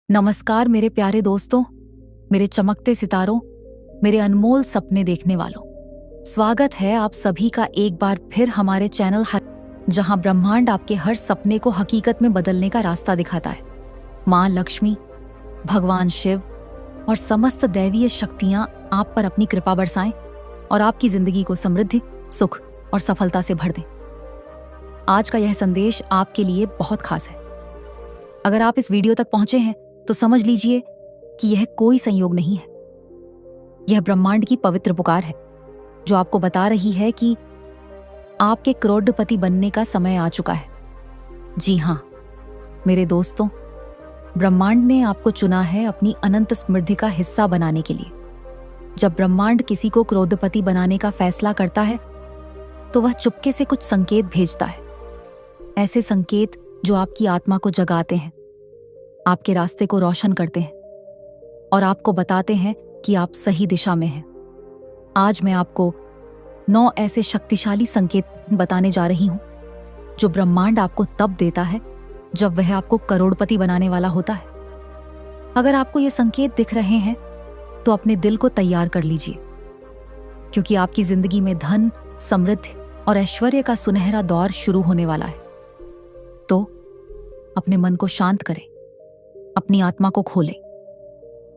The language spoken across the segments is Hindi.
नमस्कार मेरे प्यारे दोस्तों, मेरे चमकते सितारों, मेरे अनमोल सपने देखने वालों। स्वागत है आप सभी का एक बार फिर हमारे चैनल जहां ब्रह्मांड आपके हर सपने को हकीकत में बदलने का रास्ता दिखाता है। माँ लक्ष्मी, भगवान शिव और समस्त दैवीय शक्तियां आप पर अपनी कृपा बरसाएं और आपकी जिंदगी को समृद्धि, सुख और सफलता से भर दें। आज का यह संदेश आपके लिए बहुत खास है। अगर आप इस वीडियो तक पहुंचे हैं तो समझ लीजिए कि यह कोई संयोग नहीं है। यह ब्रह्मांड की पवित्र पुकार है जो आपको बता रही है कि आपके करोड़पति बनने का समय आ चुका है। जी हां मेरे दोस्तों, ब्रह्मांड ने आपको चुना है अपनी अनंत समृद्धि का हिस्सा बनाने के लिए। जब ब्रह्मांड किसी को करोड़पति बनाने का फैसला करता है तो वह चुपके से कुछ संकेत भेजता है। ऐसे संकेत जो आपकी आत्मा को जगाते हैं, आपके रास्ते को रोशन करते हैं और आपको बताते हैं कि आप सही दिशा में हैं। आज मैं आपको 9 ऐसे शक्तिशाली संकेत बताने जा रही हूं जो ब्रह्मांड आपको तब देता है जब वह आपको करोड़पति बनाने वाला होता है। अगर आपको ये संकेत दिख रहे हैं तो अपने दिल को तैयार कर लीजिए, क्योंकि आपकी जिंदगी में धन, समृद्धि और ऐश्वर्य का सुनहरा दौर शुरू होने वाला है। तो अपने मन को शांत करें, अपनी आत्मा को खोलें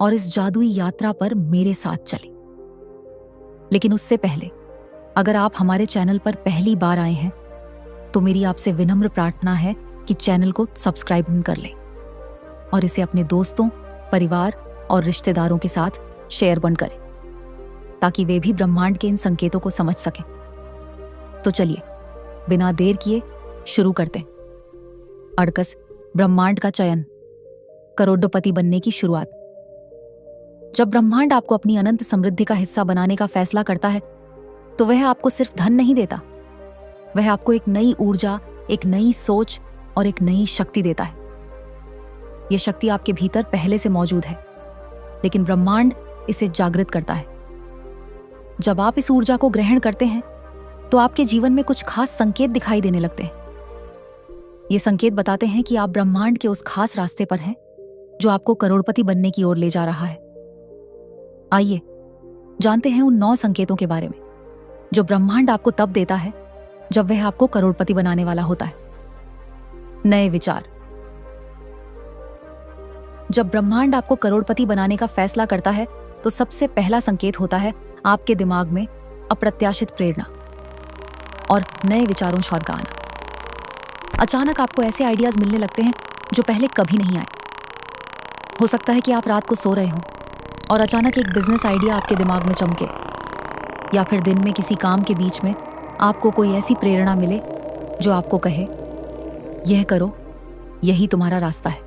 और इस जादुई यात्रा पर मेरे साथ चलें। लेकिन उससे पहले, अगर आप हमारे चैनल पर पहली बार आए हैं तो मेरी आपसे विनम्र प्रार्थना है कि चैनल को सब्सक्राइब कर लें और इसे अपने दोस्तों, परिवार और रिश्तेदारों के साथ शेयर बन करें ताकि वे भी ब्रह्मांड के इन संकेतों को समझ सकें। तो चलिए बिना देर किए शुरू करते हैं। अड़कस, ब्रह्मांड का चयन, करोड़पति बनने की शुरुआत। जब ब्रह्मांड आपको अपनी अनंत समृद्धि का हिस्सा बनाने का फैसला करता है तो वह आपको सिर्फ धन नहीं देता, वह आपको एक नई ऊर्जा, एक नई सोच और एक नई शक्ति देता है। यह शक्ति आपके भीतर पहले से मौजूद है, लेकिन ब्रह्मांड इसे जागृत करता है। जब आप इस ऊर्जा को ग्रहण करते हैं तो आपके जीवन में कुछ खास संकेत दिखाई देने लगते हैं। ये संकेत बताते हैं कि आप ब्रह्मांड के उस खास रास्ते पर हैं जो आपको करोड़पति बनने की ओर ले जा रहा है। आइए जानते हैं उन 9 संकेतों के बारे में जो ब्रह्मांड आपको तब देता है जब वह आपको करोड़पति बनाने वाला होता है। नए विचार। जब ब्रह्मांड आपको करोड़पति बनाने का फैसला करता है तो सबसे पहला संकेत होता है आपके दिमाग में अप्रत्याशित प्रेरणा और नए विचारों का आना। अचानक आपको ऐसे आइडियाज मिलने लगते हैं जो पहले कभी नहीं आए। हो सकता है कि आप रात को सो रहे हों और अचानक एक बिजनेस आइडिया आपके दिमाग में चमके, या फिर दिन में किसी काम के बीच में आपको कोई ऐसी प्रेरणा मिले जो आपको कहे, यह करो, यही तुम्हारा रास्ता है।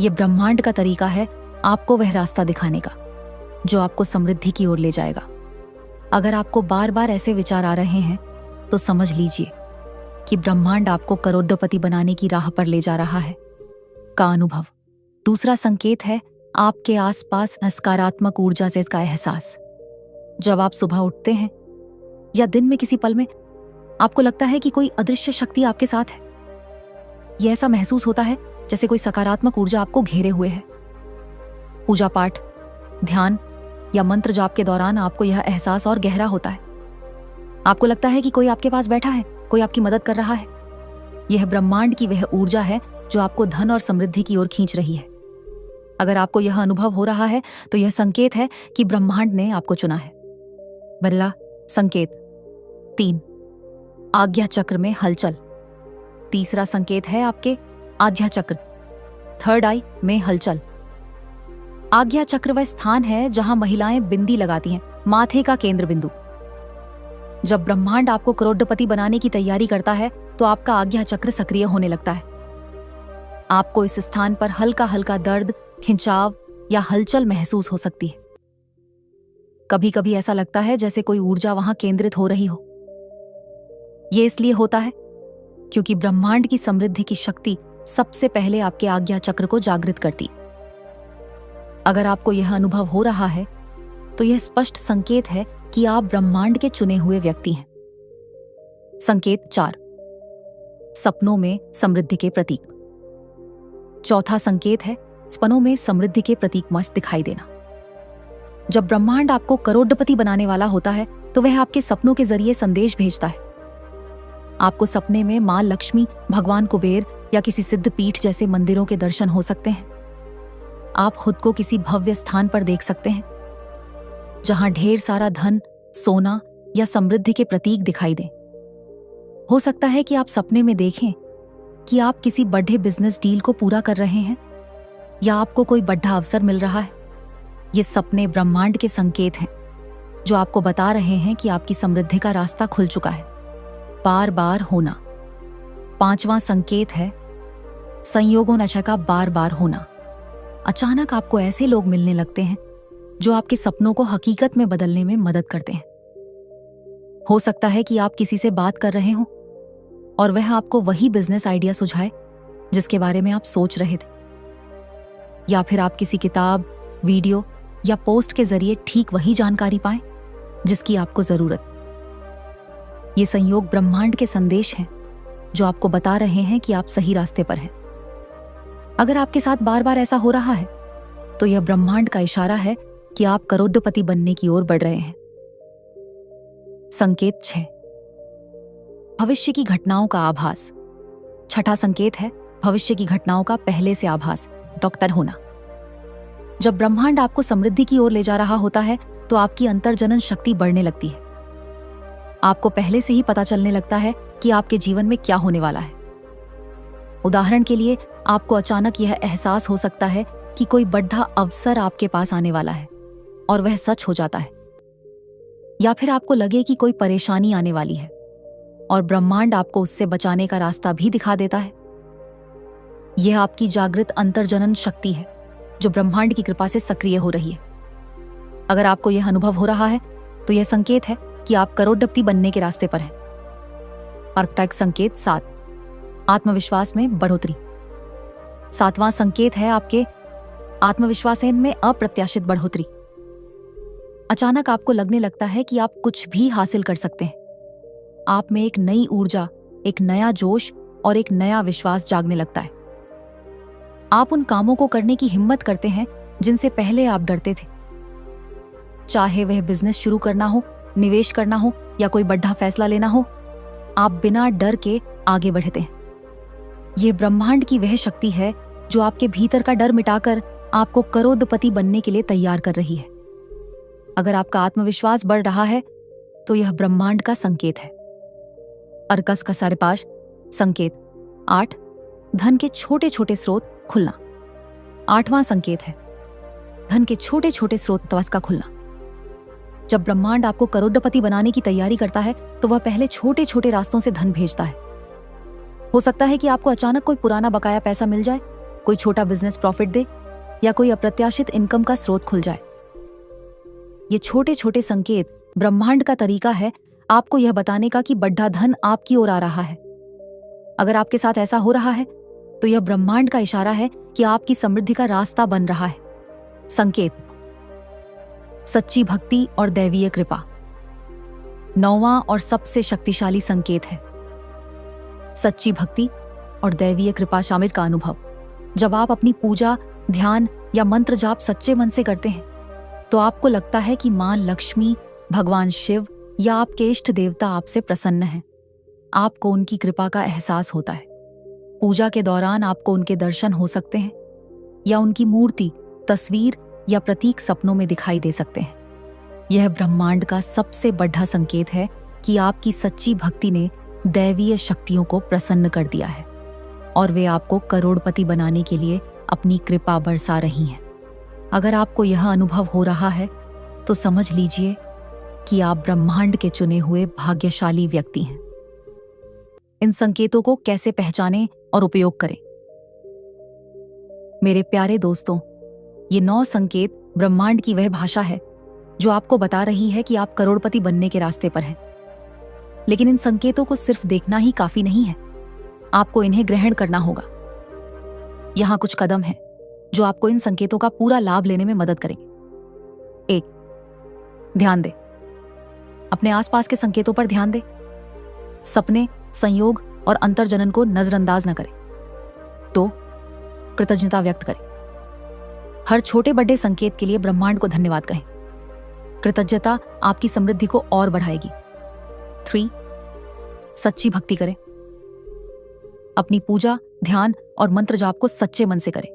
यह ब्रह्मांड का तरीका है आपको वह रास्ता दिखाने का जो आपको समृद्धि की ओर ले जाएगा। अगर आपको बार बार ऐसे विचार आ रहे हैं तो समझ लीजिए कि ब्रह्मांड आपको करोड़पति बनाने की राह पर ले जा रहा है। का अनुभव। दूसरा संकेत है आपके आसपास सकारात्मक ऊर्जा से इसका एहसास। जब आप सुबह उठते हैं या दिन में किसी पल में आपको लगता है कि कोई अदृश्य शक्ति आपके साथ है, यह ऐसा महसूस होता है जैसे कोई सकारात्मक ऊर्जा आपको घेरे हुए है। पूजा पाठ, ध्यान या मंत्र जाप के दौरान आपको यह एहसास और गहरा होता है। आपको लगता है कि कोई आपके पास बैठा है, कोई आपकी मदद कर रहा है। यह ब्रह्मांड की वह ऊर्जा है जो आपको धन और समृद्धि की ओर खींच रही है। अगर आपको यह अनुभव हो रहा है तो यह संकेत है कि ब्रह्मांड ने आपको चुना है। बल्ला संकेत 3, आज्ञा चक्र में हलचल। तीसरा संकेत है आपके आज्ञा चक्र, थर्ड आई में हलचल। आज्ञा चक्र वह स्थान है जहां महिलाएं बिंदी लगाती हैं, माथे का केंद्र बिंदु। जब ब्रह्मांड आपको करोड़पति बनाने की तैयारी करता है तो आपका आज्ञा चक्र सक्रिय होने लगता है। आपको इस स्थान पर हल्का हल्का दर्द, खिंचाव या हलचल महसूस हो सकती है। कभी कभी ऐसा लगता है जैसे कोई ऊर्जा वहां केंद्रित हो रही हो। यह इसलिए होता है क्योंकि ब्रह्मांड की समृद्धि की शक्ति सबसे पहले आपके आज्ञा चक्र को जागृत करती। अगर आपको यह अनुभव हो रहा है तो यह स्पष्ट संकेत है कि आप ब्रह्मांड के चुने हुए व्यक्ति हैं। संकेत 4, सपनों में समृद्धि के प्रतीक। चौथा संकेत है सपनों में समृद्धि के प्रतीक मस्त दिखाई देना। जब ब्रह्मांड आपको करोड़पति बनाने वाला होता है तो वह आपके सपनों के जरिए संदेश भेजता है। आपको सपने में मां लक्ष्मी, भगवान कुबेर या किसी सिद्ध पीठ जैसे मंदिरों के दर्शन हो सकते हैं। आप खुद को किसी भव्य स्थान पर देख सकते हैं जहां ढेर सारा धन, सोना या समृद्धि के प्रतीक दिखाई दें। हो सकता है कि आप सपने में देखें कि आप किसी बड़े बिजनेस डील को पूरा कर रहे हैं या आपको कोई बड़ा अवसर मिल रहा है। ये सपने ब्रह्मांड के संकेत हैं जो आपको बता रहे हैं कि आपकी समृद्धि का रास्ता खुल चुका है। बार बार होना। 5वां संकेत है संयोगों नशा का बार बार होना। अचानक आपको ऐसे लोग मिलने लगते हैं जो आपके सपनों को हकीकत में बदलने में मदद करते हैं। हो सकता है कि आप किसी से बात कर रहे हों और वह आपको वही बिजनेस आइडिया सुझाए जिसके बारे में आप सोच रहे थे, या फिर आप किसी किताब, वीडियो या पोस्ट के जरिए ठीक वही जानकारी पाएं जिसकी आपको जरूरत। ये संयोग ब्रह्मांड के संदेश हैं जो आपको बता रहे हैं कि आप सही रास्ते पर हैं। अगर आपके साथ बार बार ऐसा हो रहा है तो यह ब्रह्मांड का इशारा है कि आप करोड़पति बनने की ओर बढ़ रहे हैं। संकेत 6, भविष्य की घटनाओं का आभास। 6ठा संकेत है भविष्य की घटनाओं का पहले से आभास, डॉक्टर होना। जब ब्रह्मांड आपको समृद्धि की ओर ले जा रहा होता है तो आपकी अंतर्जनन शक्ति बढ़ने लगती है। आपको पहले से ही पता चलने लगता है कि आपके जीवन में क्या होने वाला है। उदाहरण के लिए, आपको अचानक यह एहसास हो सकता है कि कोई बड़ा अवसर आपके पास आने वाला है और वह सच हो जाता है, या फिर आपको लगे कि कोई परेशानी आने वाली है और ब्रह्मांड आपको उससे बचाने का रास्ता भी दिखा देता है। यह आपकी जागृत अंतर्जनन शक्ति है जो ब्रह्मांड की कृपा से सक्रिय हो रही है। अगर आपको यह अनुभव हो रहा है तो यह संकेत है कि आप करोड़पति बनने के रास्ते पर हैं। आर्कटाइप संकेत 7, आत्मविश्वास में बढ़ोतरी। 7वां संकेत है आपके आत्मविश्वास में अप्रत्याशित बढ़ोतरी। अचानक आपको लगने लगता है कि आप कुछ भी हासिल कर सकते हैं। आप में एक नई ऊर्जा, एक नया जोश और एक नया विश्वास जागने लगता है। आप उन कामों को करने की हिम्मत करते हैं जिनसे पहले आप डरते थे। चाहे वह बिजनेस शुरू करना हो, निवेश करना हो या कोई बड़ा फैसला लेना हो, आप बिना डर के आगे बढ़ते हैं। यह ब्रह्मांड की वह शक्ति है जो आपके भीतर का डर मिटाकर आपको करोड़पति बनने के लिए तैयार कर रही है। अगर आपका आत्मविश्वास बढ़ रहा है तो यह ब्रह्मांड का संकेत है। अर्कस का सर्पाश संकेत 8, धन के छोटे छोटे स्रोत खुलना। 8वां संकेत है धन के छोटे छोटे स्रोत का खुलना। जब ब्रह्मांड आपको करोड़पति बनाने की तैयारी करता है तो वह पहले छोटे छोटे रास्तों से धन भेजता है। हो सकता है कि आपको अचानक कोई पुराना बकाया पैसा मिल जाए, कोई छोटा बिजनेस प्रॉफिट दे या कोई अप्रत्याशित इनकम का स्रोत खुल जाए। ये छोटे छोटे संकेत ब्रह्मांड का तरीका है आपको यह बताने का कि बड़ा धन आपकी ओर आ रहा है। अगर आपके साथ ऐसा हो रहा है तो यह ब्रह्मांड का इशारा है कि आपकी समृद्धि का रास्ता बन रहा है। संकेत, सच्ची भक्ति और दैवीय कृपा। 9वां और सबसे शक्तिशाली संकेत है सच्ची भक्ति और दैवीय कृपा शामिल का अनुभव। जब आप अपनी पूजा, ध्यान या मंत्र जाप सच्चे मन से करते हैं तो आपको लगता है कि मां लक्ष्मी, भगवान शिव या आपके इष्ट देवता आपसे प्रसन्न हैं। आपको उनकी कृपा का एहसास होता है। पूजा के दौरान आपको उनके दर्शन हो सकते हैं या उनकी मूर्ति, तस्वीर या प्रतीक सपनों में दिखाई दे सकते हैं। यह ब्रह्मांड का सबसे बड़ा संकेत है कि आपकी सच्ची भक्ति ने दैवीय शक्तियों को प्रसन्न कर दिया है और वे आपको करोड़पति बनाने के लिए अपनी कृपा बरसा रही हैं। अगर आपको यह अनुभव हो रहा है तो समझ लीजिए कि आप ब्रह्मांड के चुने हुए भाग्यशाली व्यक्ति हैं। इन संकेतों को कैसे पहचानें और उपयोग करें? मेरे प्यारे दोस्तों, ये 9 संकेत ब्रह्मांड की वह भाषा है जो आपको बता रही है कि आप करोड़पति बनने के रास्ते पर हैं। लेकिन इन संकेतों को सिर्फ देखना ही काफी नहीं है, आपको इन्हें ग्रहण करना होगा। यहां कुछ कदम हैं जो आपको इन संकेतों का पूरा लाभ लेने में मदद करेंगे। 1, ध्यान दें। अपने आसपास के संकेतों पर ध्यान दें। सपने, संयोग और अंतर्जनन को नजरअंदाज न करें। 2, कृतज्ञता व्यक्त करें। हर छोटे बड़े संकेत के लिए ब्रह्मांड को धन्यवाद कहें। कृतज्ञता आपकी समृद्धि को और बढ़ाएगी। 3. सच्ची भक्ति करें। अपनी पूजा, ध्यान और मंत्र जाप को सच्चे मन से करें।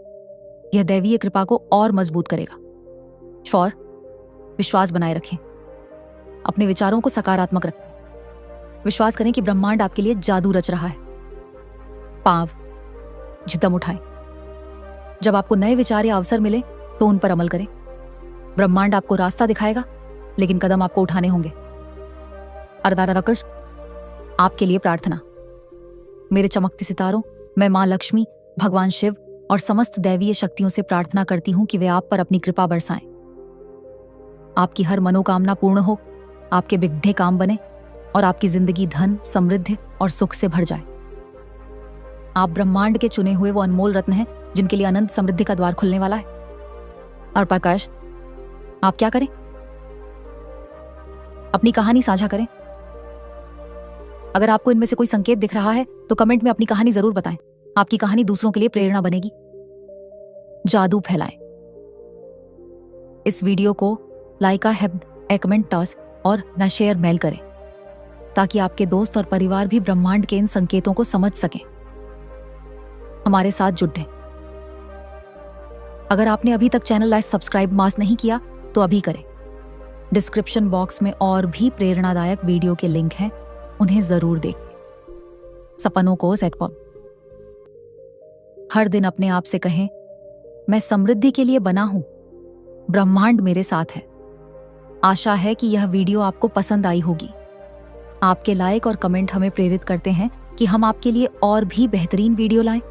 यह दैवीय कृपा को और मजबूत करेगा। 4. विश्वास बनाए रखें। अपने विचारों को सकारात्मक रखें। विश्वास करें कि ब्रह्मांड आपके लिए जादू रच रहा है। 5. कदम उठाएं। जब आपको नए विचार या अवसर मिले तो उन पर अमल करें। ब्रह्मांड आपको रास्ता दिखाएगा, लेकिन कदम आपको उठाने होंगे। अर्धाराकर्ष आपके लिए प्रार्थना। मेरे चमकते सितारों, मैं मां लक्ष्मी, भगवान शिव और समस्त दैवीय शक्तियों से प्रार्थना करती हूं कि वे आप पर अपनी कृपा बरसाएं। आपकी हर मनोकामना पूर्ण हो, आपके बिगड़े काम बने और आपकी जिंदगी धन, समृद्धि और सुख से भर जाए। आप ब्रह्मांड के चुने हुए वो अनमोल रत्न हैं जिनके लिए अनंत समृद्धि का द्वार खुलने वाला है। और प्रकाश, आप क्या करें? अपनी कहानी साझा करें। अगर आपको इनमें से कोई संकेत दिख रहा है तो कमेंट में अपनी कहानी जरूर बताएं। आपकी कहानी दूसरों के लिए प्रेरणा बनेगी। जादू फैलाएं। इस वीडियो को लाइक, कमेंट टॉस और न शेयर मेल करें ताकि आपके दोस्त और परिवार भी ब्रह्मांड के इन संकेतों को समझ सकें। हमारे साथ जुड़ें। अगर आपने अभी तक चैनल लाइक सब्सक्राइब मास नहीं किया तो अभी करें। डिस्क्रिप्शन बॉक्स में और भी प्रेरणादायक वीडियो के लिंक हैं, उन्हें जरूर देखें। सपनों को सेट करो। हर दिन अपने आप से कहें, मैं समृद्धि के लिए बना हूं, ब्रह्मांड मेरे साथ है। आशा है कि यह वीडियो आपको पसंद आई होगी। आपके लाइक और कमेंट हमें प्रेरित करते हैं कि हम आपके लिए और भी बेहतरीन वीडियो लाएं।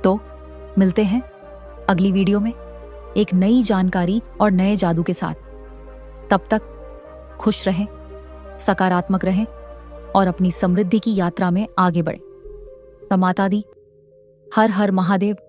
तो मिलते हैं अगली वीडियो में एक नई जानकारी और नए जादू के साथ। तब तक खुश रहें, सकारात्मक रहें और अपनी समृद्धि की यात्रा में आगे बढ़ें। माता दी, हर हर महादेव।